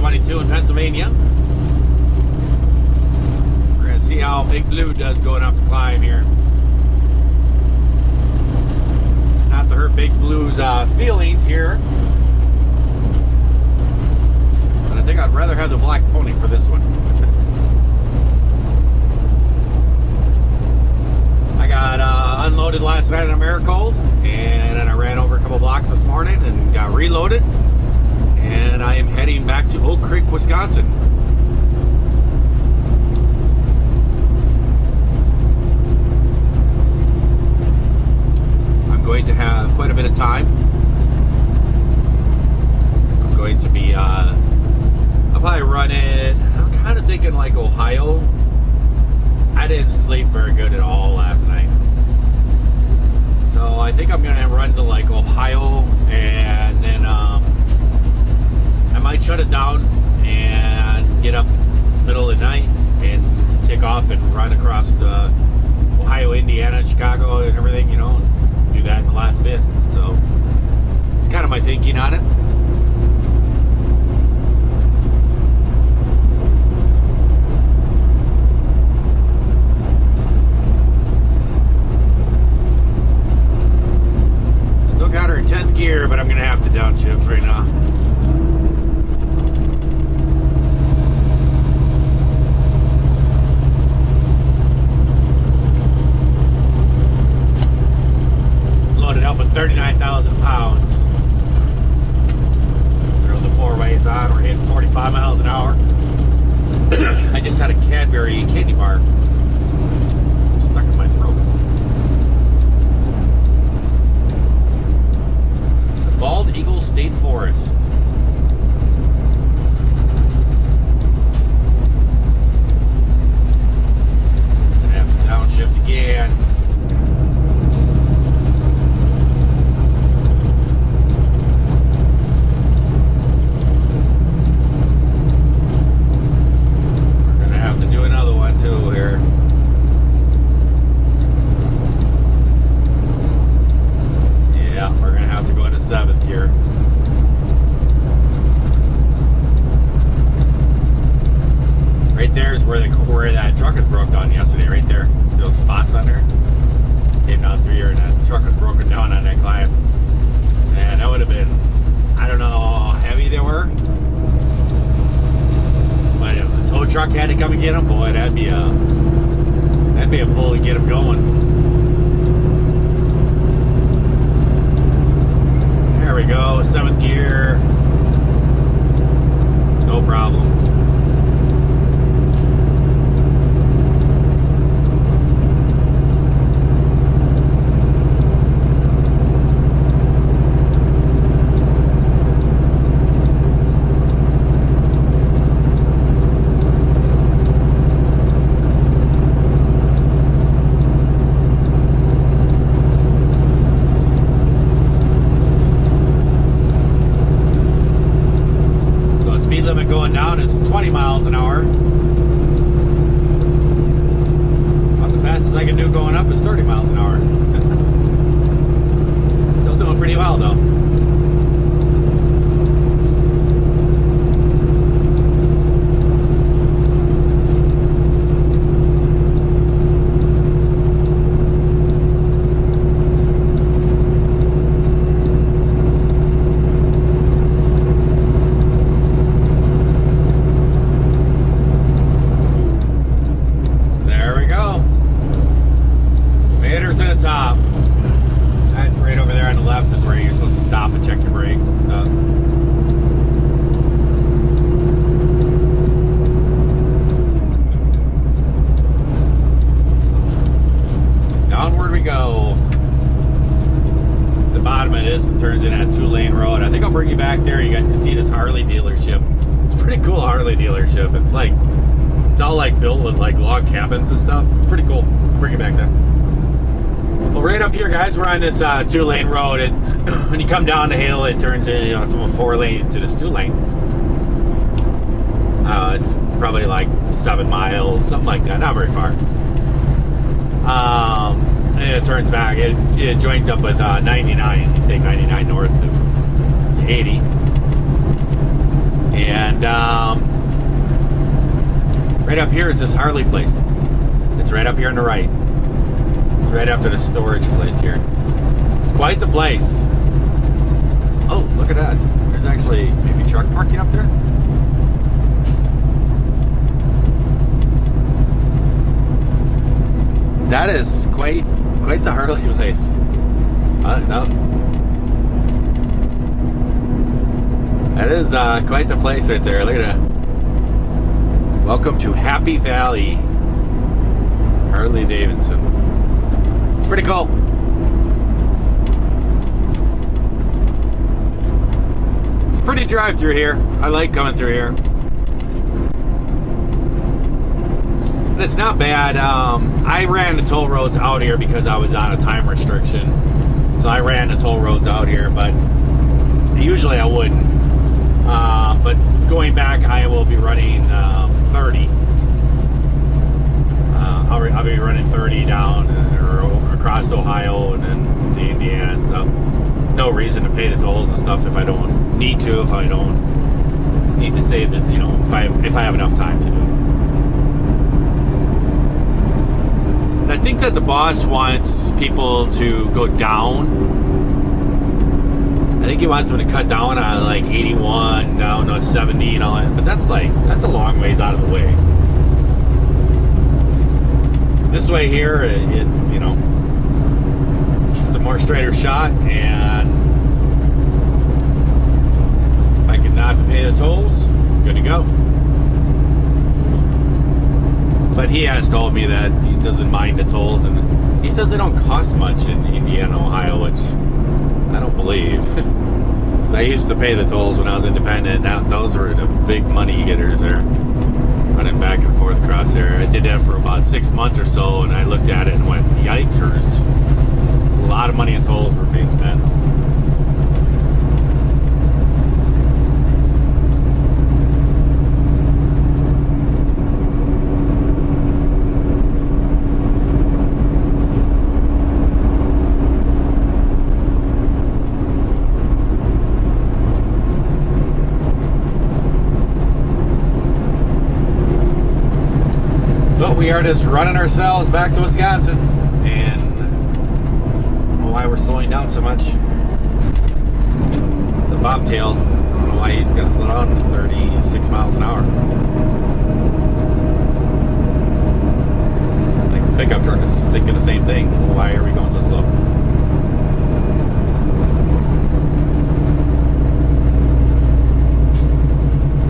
22 in Pennsylvania. We're going to see how Big Blue does going up the climb here. Not to hurt Big Blue's feelings here, but I think I'd rather have the black pony for this one. I got unloaded last night in Americold, and then I ran over a couple blocks this morning and got reloaded, and I am heading back to Oak Creek, Wisconsin. I'm going to have quite a bit of time. I'm going to be I'll probably run it. I'm kind of thinking like Ohio. I didn't sleep very good at all last night, so I think I'm gonna run to like Ohio, and then I might shut it down and get up middle of the night and take off and run across to Ohio, Indiana, Chicago, and everything, you know, and do that in the last bit. So it's kind of my thinking on it. Got her in 10th gear, but I'm gonna have to downshift right now. Loaded up with 39,000 pounds. Throw the four ways on. We're hitting 45 miles an hour. I just had a Cadbury candy bar stuck in my throat. Bald Eagle State Forest. Gonna have to downshift again. We're gonna have to do another one too here. Yeah, we're gonna have to go into 7th gear. Right there is where that truck is broke down yesterday. Right there, see those spots on there? Came down through here, and that truck was broken down on that climb. And that would have been, I don't know how heavy they were, but if the tow truck had to come and get them, boy, that'd be a pull to get them going. There we go, 7th gear, no problems. Limit going down is 20 miles an hour. About the fastest I can do going up is 30 miles an hour. Still doing pretty well though. Top. That right over there on the left is where you're supposed to stop and check your brakes and stuff. Downward we go. The bottom of this, it turns in at 2-lane road. I think I'll bring you back there. You guys can see this Harley dealership. It's a pretty cool Harley dealership. It's like, it's all like built with like log cabins and stuff. Pretty cool. Bring you back there. Well, right up here, guys, we're on this 2-lane road. When you come down the hill, it turns in, from a 4-lane to this 2-lane. It's probably like 7 miles, something like that. Not very far. And it turns back. It joins up with 99. You take 99 north to 80. And Right up here is this Harley place. It's right up here on the right. It's right after the storage place here. It's quite the place. Oh, look at that. There's actually maybe truck parking up there. That is quite the Harley place. No. That is quite the place right there. Look at that. Welcome to Happy Valley, Harley Davidson. It's pretty cool. It's a pretty drive through here. I like coming through here. And it's not bad. I ran the toll roads out here because I was on a time restriction. So I ran the toll roads out here, but usually I wouldn't. But going back, I will be running 30. I'll be running 30 down or across Ohio and then to Indiana and stuff. No reason to pay the tolls and stuff if I don't need to. If I don't need to save it, if I have enough time to do it. And I think that the boss wants people to go down. I think he wants them to cut down on like 81 down to 70 and all that, but that's a long ways out of the way. This way here, it's a more straighter shot, and if I can not pay the tolls, good to go. But he has told me that he doesn't mind the tolls, and he says they don't cost much in Indiana, Ohio, which I don't believe. So I used to pay the tolls when I was independent. Now those were the big money getters there. Running back and forth across there. I did that for about 6 months or so, and I looked at it and went, yikers. A lot of money in tolls were being spent. But we are just running ourselves back to Wisconsin, and I don't know why we're slowing down so much. It's a bobtail. I don't know why he's going to slow down to 36 miles an hour. Like the pickup truck is thinking the same thing. Why are we going so slow?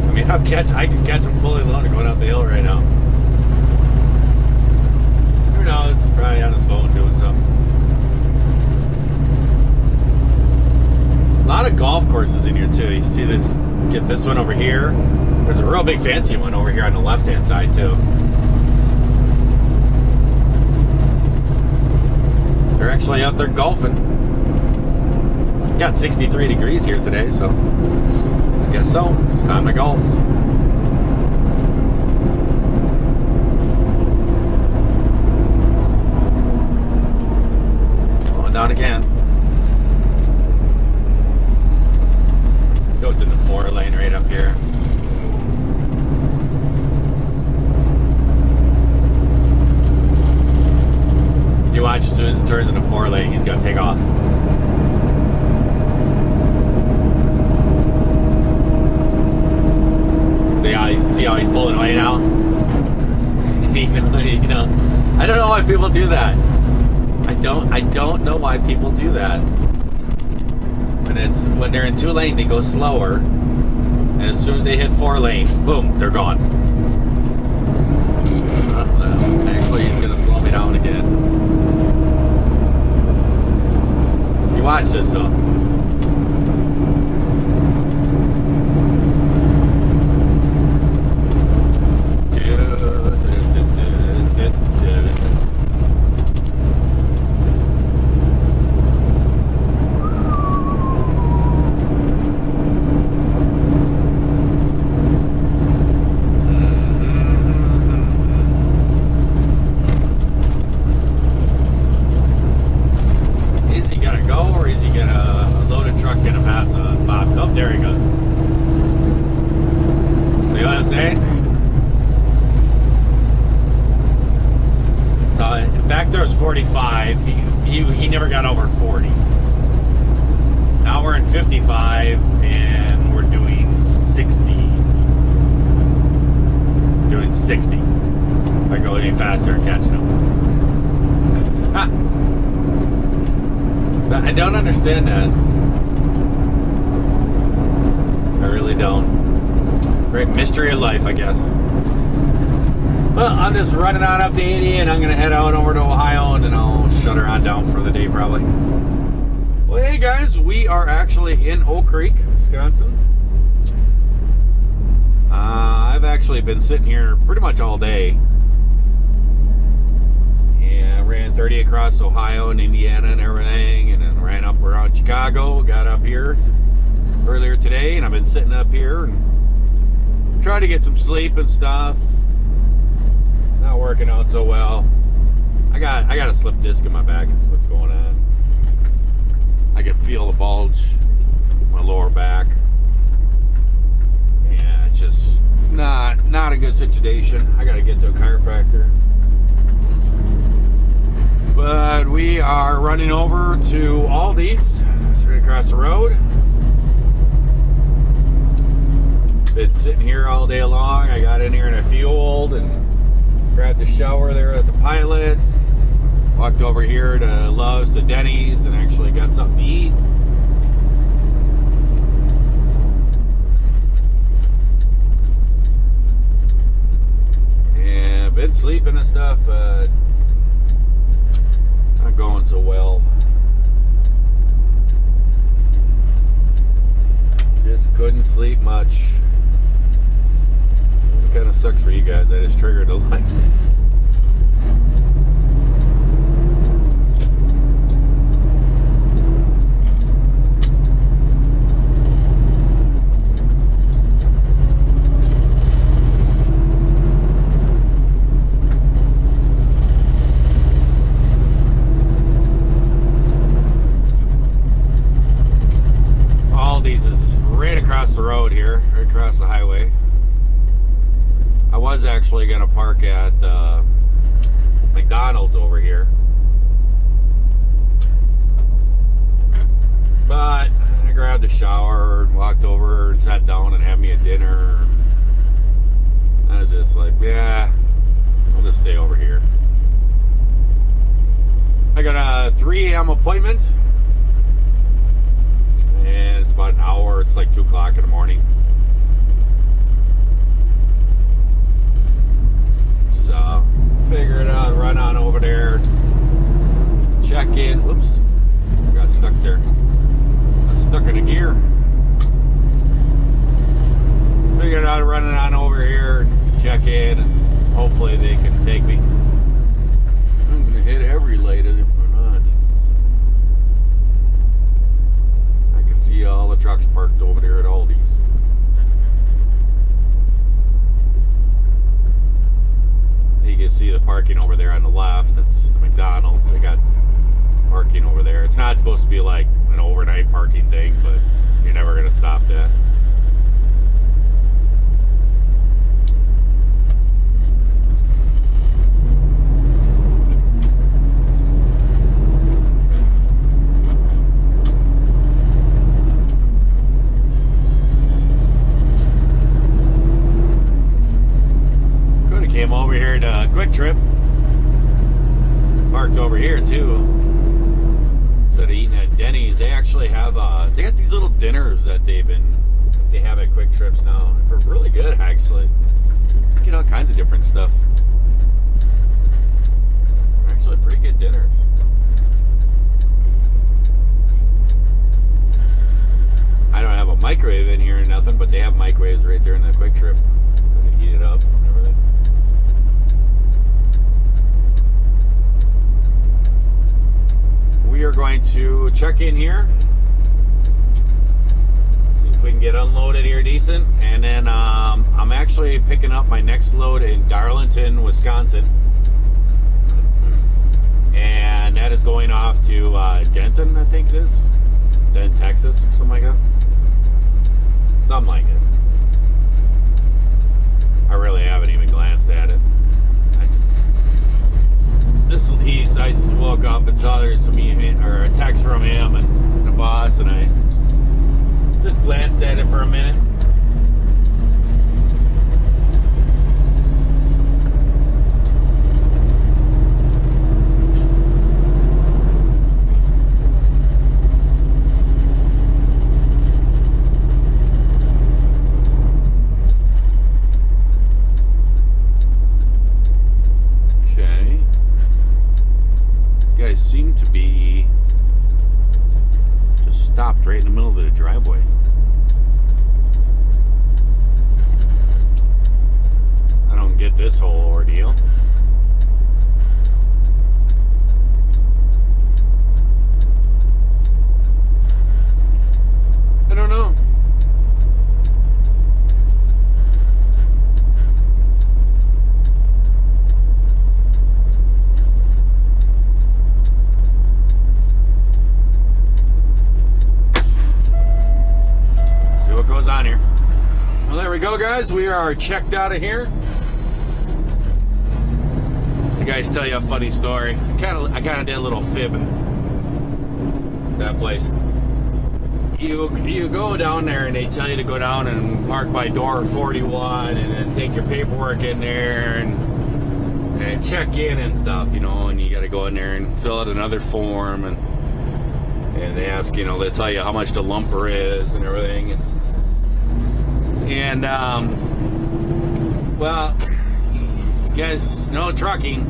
I mean, I could catch him fully loaded going up the hill right now. Who knows? Probably on his phone doing something. A lot of golf courses in here too. You see this? Get this one over here. There's a real big fancy one over here on the left-hand side too. They're actually out there golfing. Got 63 degrees here today, so I guess so. It's time to golf. Down again. Goes in the 4-lane right up here. You watch, as soon as it turns into 4-lane, he's gonna take off. See how he's pulling away now? I don't know why people do that. I don't know why people do that. When they're in 2-lane, they go slower, and as soon as they hit 4-lane, boom, they're gone. Actually, he's gonna slow me down again. You watch this though. Is he gonna go, or is he gonna gotta start catching them. But I don't understand that. I really don't. Great mystery of life, I guess. Well, I'm just running on up to 80 and I'm going to head out over to Ohio and then I'll shut her on down for the day probably. Well, hey guys, we are actually in Oak Creek, Wisconsin. I've actually been sitting here pretty much all day. Yeah, I ran 30 across Ohio and Indiana and everything, and then ran up around Chicago, got up here earlier today, and I've been sitting up here and trying to get some sleep and stuff. Not working out so well. I got a slip disc in my back is what's going on. I can feel the bulge in my lower back. Yeah, it's just not a good situation. I gotta get to a chiropractor. But we are running over to Aldi's, straight across the road. Been sitting here all day long. I got in here and I fueled and grabbed the shower there at the Pilot. Walked over here to Love's, to Denny's, and actually got something to eat. Yeah, been sleeping and stuff, but not going so well. Just couldn't sleep much. It kind of sucks for you guys. I just triggered the lights. Aldi's is right across the road here, right across the highway. I was actually going to park at McDonald's over here, but I grabbed a shower and walked over and sat down and had me a dinner. I was just like, yeah, I'll just stay over here. I got a 3 a.m. appointment, and it's about an hour. It's like 2 o'clock in the morning. So, figure it out, run on over there, check in. Whoops, I got stuck there. Got stuck in a gear. Figured out running on over here, check in, and hopefully they can take me. I'm gonna hit every light if or not. I can see all the trucks parked over there at Aldi's. You can see the parking over there on the left. That's the McDonald's. They got parking over there. It's not supposed to be like an overnight parking thing, but you're never going to stop that. Came over here to Quick Trip. Parked over here too. Instead of eating at Denny's, they actually have they got these little dinners that they have at Quick Trips now. They're really good actually. You get all kinds of different stuff. They're actually pretty good dinners. I don't have a microwave in here or nothing, but they have microwaves right there in the Quick Trip. Gonna heat it up and everything. We are going to check in here, see if we can get unloaded here decent, and then I'm actually picking up my next load in Darlington, Wisconsin, and that is going off to Denton, I think it is, Denton, Texas, or something like that. Something like it. I really haven't even glanced at it. I woke up and saw there's some email or a text from him and the boss, and I just glanced at it for a minute. the driveway. I don't get this whole ordeal. I don't know. See what goes on here. Well, there we go, guys. We are checked out of here. You guys, tell you a funny story. I kind of did a little fib. That place. You go down there and they tell you to go down and park by door 41 and then take your paperwork in there and check in and stuff, you know, and you got to go in there and fill out another form and they ask, you know, they tell you how much the lumper is and everything. And well, you guys know trucking,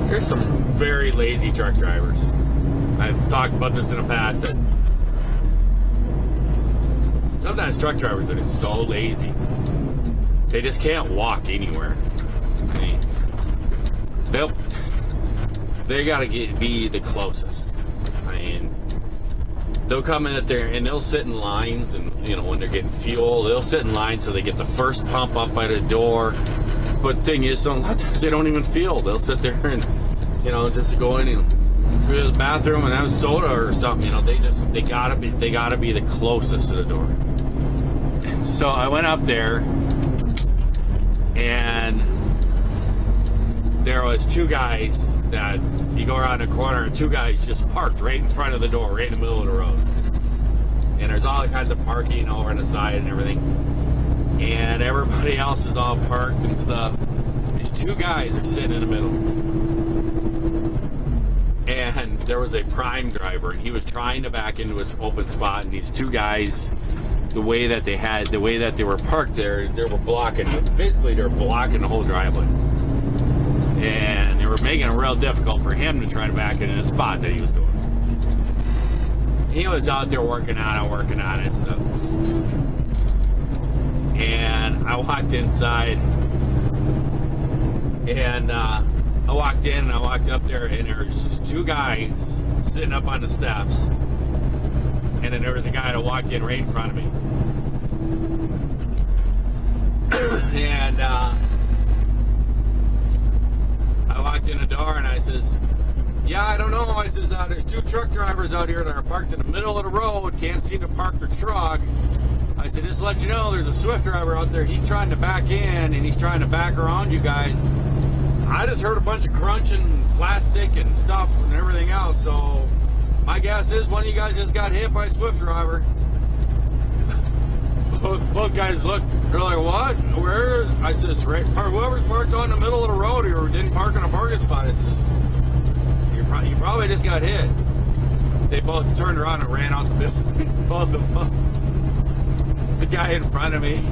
there's some very lazy truck drivers. I've talked about this in the past that sometimes truck drivers are just so lazy. They just can't walk anywhere. They gotta be the closest. I mean, they'll come in at there and they'll sit in lines, and you know, when they're getting fuel, they'll sit in line so they get the first pump up by the door. But the thing is, sometimes they don't even feel. They'll sit there and, you know, just go in and go to the bathroom and have soda or something. You know, they gotta be the closest to the door. And so I went up there, and there was two guys that you go around the corner, and two guys just parked right in front of the door, right in the middle of the road. And there's all kinds of parking over on the side and everything. And everybody else is all parked and stuff. These two guys are sitting in the middle. And there was a prime driver, and he was trying to back into his open spot, and these two guys, the way that they were parked there, they were blocking the whole driveway. And they were making it real difficult for him to try to back into the spot that he was doing. He was out there working on it and stuff. And I walked inside, and I walked in and I walked up there, and there was just two guys sitting up on the steps. And then there was a guy that walked in right in front of me. And I walked in the door and I says, yeah, I don't know. I says, there's two truck drivers out here that are parked in the middle of the road, can't seem to park their truck. I said, just to let you know, there's a Swift driver out there. He's trying to back in and he's trying to back around you guys. I just heard a bunch of crunching plastic and stuff and everything else, so my guess is one of you guys just got hit by a Swift driver. Both guys looked, they're like, what? Where? I says, right, whoever's parked on the middle of the road or didn't park in a parking spot, I says, you probably just got hit. They both turned around and ran out the building, both of them. The guy in front of me,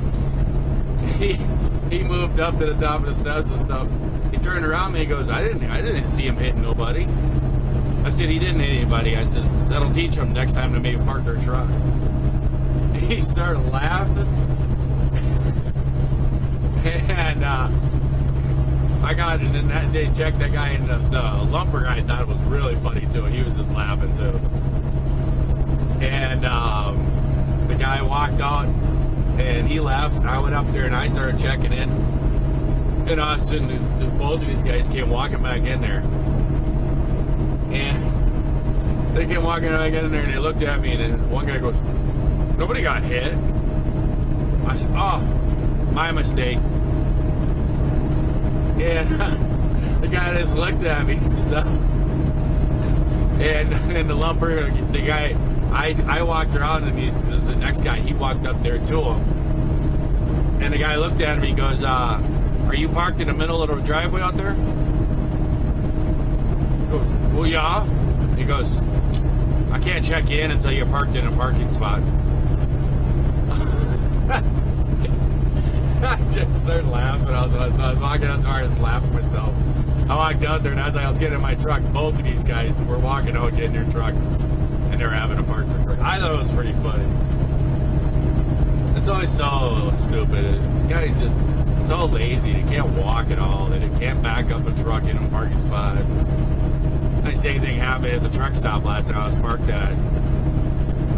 he moved up to the top of the steps and stuff. He turned around and he goes, I didn't see him hitting nobody. I said, he didn't hit anybody. I says, that'll teach him next time to maybe park their truck. He started laughing. And I got it, and that day checked that guy, and the lumper guy thought it was really funny too. He was just laughing too. And the guy walked out, and he left. I went up there and I started checking in. And us and both of these guys came walking back in there. And they came walking back in there and they looked at me, and then one guy goes, nobody got hit. I said, oh, my mistake. And the guy just looked at me and stuff. And the lumper, the guy, I walked around, and the next guy, he walked up there to him. And the guy looked at me and goes, are you parked in the middle of the driveway out there? He goes, well, yeah. He goes, I can't check in until you're parked in a parking spot. I just started laughing. I was walking out there, I was laughing myself. I walked out there, and as I was getting in my truck, both of these guys were walking out, getting their trucks. and they're having to park their truck. I thought it was pretty funny. It's always so stupid. The guy's just so lazy. They can't walk at all. They can't back up a truck in a parking spot. The same thing happened at the truck stop last night I was parked at.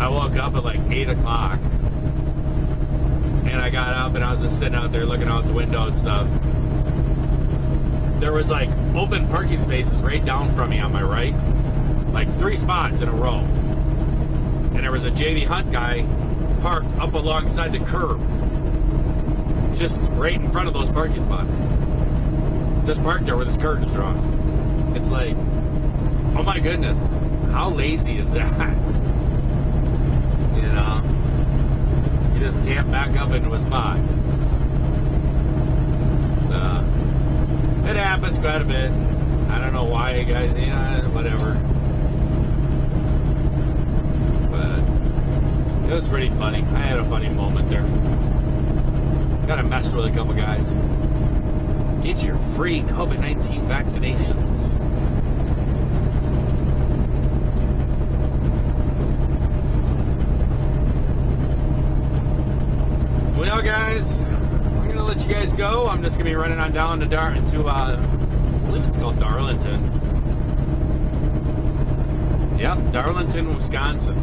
I woke up at like 8 o'clock. And I got up and I was just sitting out there looking out the window and stuff. There was like open parking spaces right down from me on my right. Like 3 spots in a row. And there was a JV Hunt guy parked up alongside the curb. Just right in front of those parking spots. Just parked there with his curtains drawn. It's like, oh my goodness, how lazy is that? You know? You just can't back up into a spot. So, it happens quite a bit. I don't know why you guys, whatever. But it was pretty funny. I had a funny moment there. Got to mess with a couple guys. Get your free COVID-19 vaccinations. Well, guys, I'm gonna let you guys go. I'm just gonna be running on down to I believe it's called Darlington. Yep, Darlington, Wisconsin.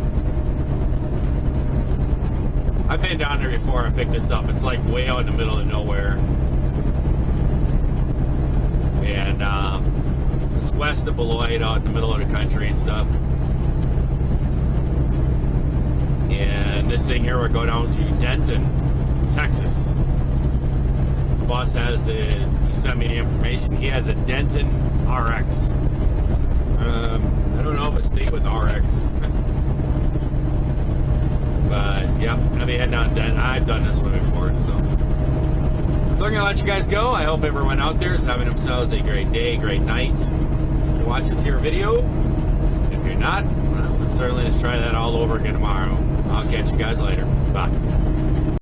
I've been down there before. I picked this up. It's like way out in the middle of nowhere, and it's west of Beloit, out in the middle of the country and stuff. And this thing here, we're going down to Denton, Texas. The boss has he sent me the information. He has a Denton RX. I don't know if it's stayed with RX. But, yep, I'll be heading down to Denton. I've done this one before, so I'm going to let you guys go. I hope everyone out there is having themselves a great day, great night. If you watch this here video, if you're not, well, let's certainly just try that all over again tomorrow. I'll catch you guys later. Bye.